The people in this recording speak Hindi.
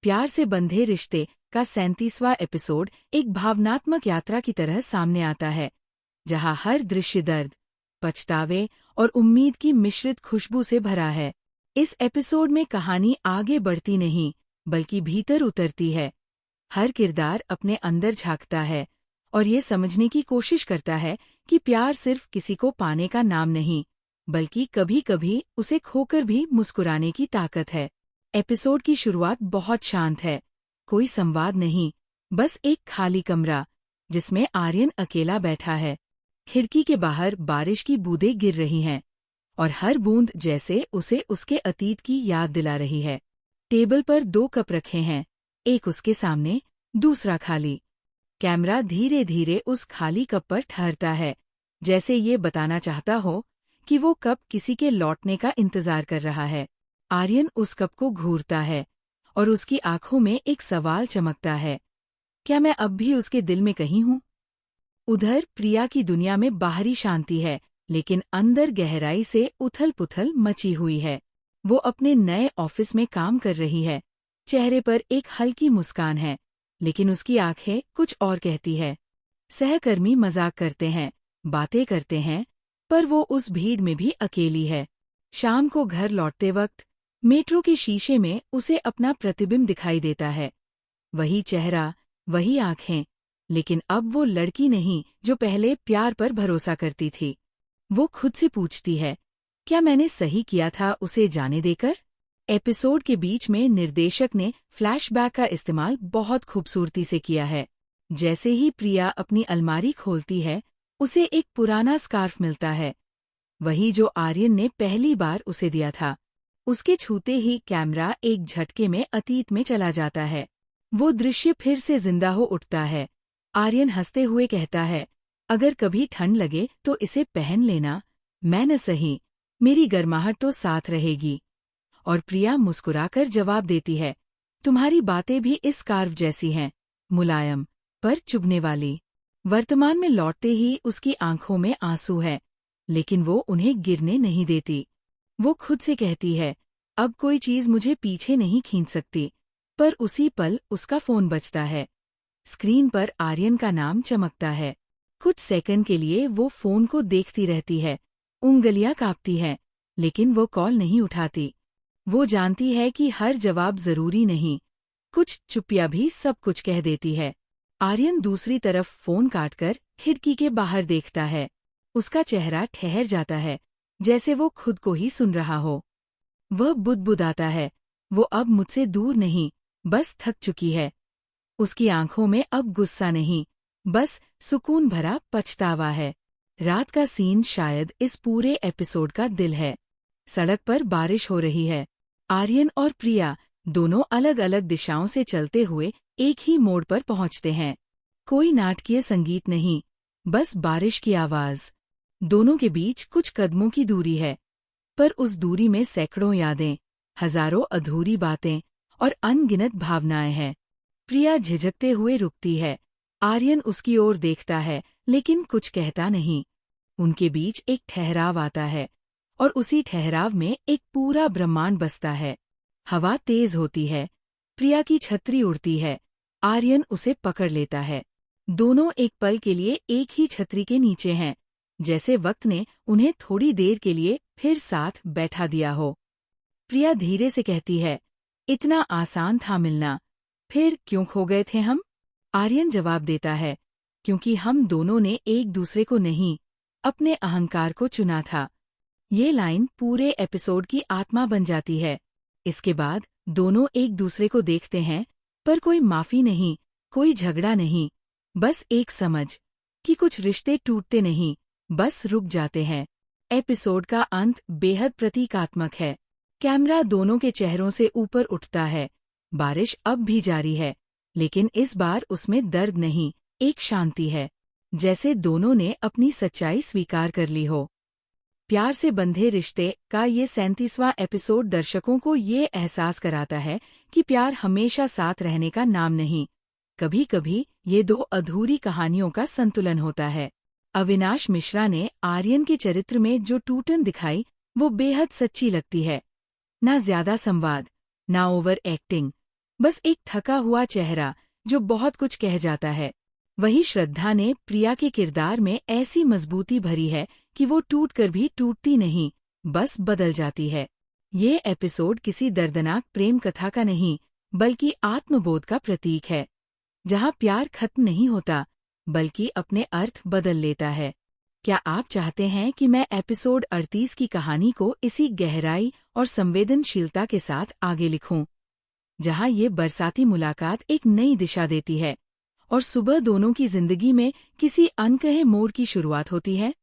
प्यार से बंधे रिश्ते का 37वां एपिसोड एक भावनात्मक यात्रा की तरह सामने आता है, जहां हर दृश्य दर्द, पछतावे और उम्मीद की मिश्रित खुशबू से भरा है। इस एपिसोड में कहानी आगे बढ़ती नहीं, बल्कि भीतर उतरती है। हर किरदार अपने अंदर झांकता है और ये समझने की कोशिश करता है कि प्यार सिर्फ किसी को पाने का नाम नहीं, बल्कि कभी-कभी उसे खोकर भी मुस्कुराने की ताकत है। एपिसोड की शुरुआत बहुत शांत है, कोई संवाद नहीं, बस एक खाली कमरा जिसमें आर्यन अकेला बैठा है। खिड़की के बाहर बारिश की बूंदें गिर रही हैं और हर बूंद जैसे उसे उसके अतीत की याद दिला रही है। टेबल पर 2 कप रखे हैं, एक उसके सामने, दूसरा खाली। कैमरा धीरे धीरे उस खाली कप पर ठहरता है, जैसे ये बताना चाहता हो कि वो कप किसी के लौटने का इंतजार कर रहा है। आर्यन उस कप को घूरता है और उसकी आंखों में एक सवाल चमकता है, क्या मैं अब भी उसके दिल में कहीं हूँ? उधर प्रिया की दुनिया में बाहरी शांति है, लेकिन अंदर गहराई से उथल-पुथल मची हुई है। वो अपने नए ऑफिस में काम कर रही है, चेहरे पर एक हल्की मुस्कान है, लेकिन उसकी आंखें कुछ और कहती है। सहकर्मी मजाक करते हैं, बातें करते हैं, पर वो उस भीड़ में भी अकेली है। शाम को घर लौटते वक्त मेट्रो के शीशे में उसे अपना प्रतिबिंब दिखाई देता है। वही चेहरा, वही आंखें, लेकिन अब वो लड़की नहीं जो पहले प्यार पर भरोसा करती थी। वो खुद से पूछती है, क्या मैंने सही किया था उसे जाने देकर? एपिसोड के बीच में निर्देशक ने फ्लैशबैक का इस्तेमाल बहुत खूबसूरती से किया है। जैसे ही प्रिया अपनी अलमारी खोलती है, उसे एक पुराना स्कार्फ मिलता है, वही जो आर्यन ने पहली बार उसे दिया था। उसके छूते ही कैमरा एक झटके में अतीत में चला जाता है। वो दृश्य फिर से जिंदा हो उठता है। आर्यन हंसते हुए कहता है, अगर कभी ठंड लगे तो इसे पहन लेना, मैं न सही, मेरी गर्माहट तो साथ रहेगी। और प्रिया मुस्कुराकर जवाब देती है, तुम्हारी बातें भी इस स्कार्फ जैसी हैं, मुलायम पर चुभने वाली। वर्तमान में लौटते ही उसकी आंखों में आंसू है, लेकिन वो उन्हें गिरने नहीं देती। वो खुद से कहती है, अब कोई चीज मुझे पीछे नहीं खींच सकती। पर उसी पल उसका फोन बजता है। स्क्रीन पर आर्यन का नाम चमकता है। कुछ सेकंड के लिए वो फोन को देखती रहती है, उंगलियां कांपती हैं, लेकिन वो कॉल नहीं उठाती। वो जानती है कि हर जवाब जरूरी नहीं, कुछ चुप्पियां भी सब कुछ कह देती है। आर्यन दूसरी तरफ फोन काटकर खिड़की के बाहर देखता है। उसका चेहरा ठहर जाता है, जैसे वो खुद को ही सुन रहा हो। वह बुदबुदाता है, वो अब मुझसे दूर नहीं, बस थक चुकी है। उसकी आंखों में अब गुस्सा नहीं, बस सुकून भरा पछतावा है। रात का सीन शायद इस पूरे एपिसोड का दिल है। सड़क पर बारिश हो रही है। आर्यन और प्रिया दोनों अलग अलग दिशाओं से चलते हुए एक ही मोड़ पर पहुंचते हैं। कोई नाटकीय संगीत नहीं, बस बारिश की आवाज। दोनों के बीच कुछ कदमों की दूरी है, पर उस दूरी में सैकड़ों यादें, हजारों अधूरी बातें और अनगिनत भावनाएं हैं। प्रिया झिझकते हुए रुकती है। आर्यन उसकी ओर देखता है, लेकिन कुछ कहता नहीं। उनके बीच एक ठहराव आता है, और उसी ठहराव में एक पूरा ब्रह्मांड बसता है। हवा तेज होती है, प्रिया की छतरी उड़ती है, आर्यन उसे पकड़ लेता है। दोनों एक पल के लिए एक ही छतरी के नीचे हैं, जैसे वक्त ने उन्हें थोड़ी देर के लिए फिर साथ बैठा दिया हो। प्रिया धीरे से कहती है, इतना आसान था मिलना, फिर क्यों खो गए थे हम? आर्यन जवाब देता है, क्योंकि हम दोनों ने एक दूसरे को नहीं, अपने अहंकार को चुना था। ये लाइन पूरे एपिसोड की आत्मा बन जाती है। इसके बाद दोनों एक दूसरे को देखते हैं, पर कोई माफी नहीं, कोई झगड़ा नहीं, बस एक समझ कि कुछ रिश्ते टूटते नहीं, बस रुक जाते हैं। एपिसोड का अंत बेहद प्रतीकात्मक है। कैमरा दोनों के चेहरों से ऊपर उठता है। बारिश अब भी जारी है, लेकिन इस बार उसमें दर्द नहीं, एक शांति है, जैसे दोनों ने अपनी सच्चाई स्वीकार कर ली हो। प्यार से बंधे रिश्ते का ये 37वां एपिसोड दर्शकों को ये एहसास कराता है कि प्यार हमेशा साथ रहने का नाम नहीं, कभी कभी ये 2 अधूरी कहानियों का संतुलन होता है। अविनाश मिश्रा ने आर्यन के चरित्र में जो टूटन दिखाई, वो बेहद सच्ची लगती है। ना ज्यादा संवाद, ना ओवर एक्टिंग, बस एक थका हुआ चेहरा जो बहुत कुछ कह जाता है। वही श्रद्धा ने प्रिया के किरदार में ऐसी मजबूती भरी है कि वो टूटकर भी टूटती नहीं, बस बदल जाती है। ये एपिसोड किसी दर्दनाक प्रेम कथा का नहीं, बल्कि आत्मबोध का प्रतीक है, जहाँ प्यार खत्म नहीं होता, बल्कि अपने अर्थ बदल लेता है। क्या आप चाहते हैं कि मैं एपिसोड 38 की कहानी को इसी गहराई और संवेदनशीलता के साथ आगे लिखूं, जहां ये बरसाती मुलाकात एक नई दिशा देती है और सुबह दोनों की जिंदगी में किसी अनकहे मोड़ की शुरुआत होती है?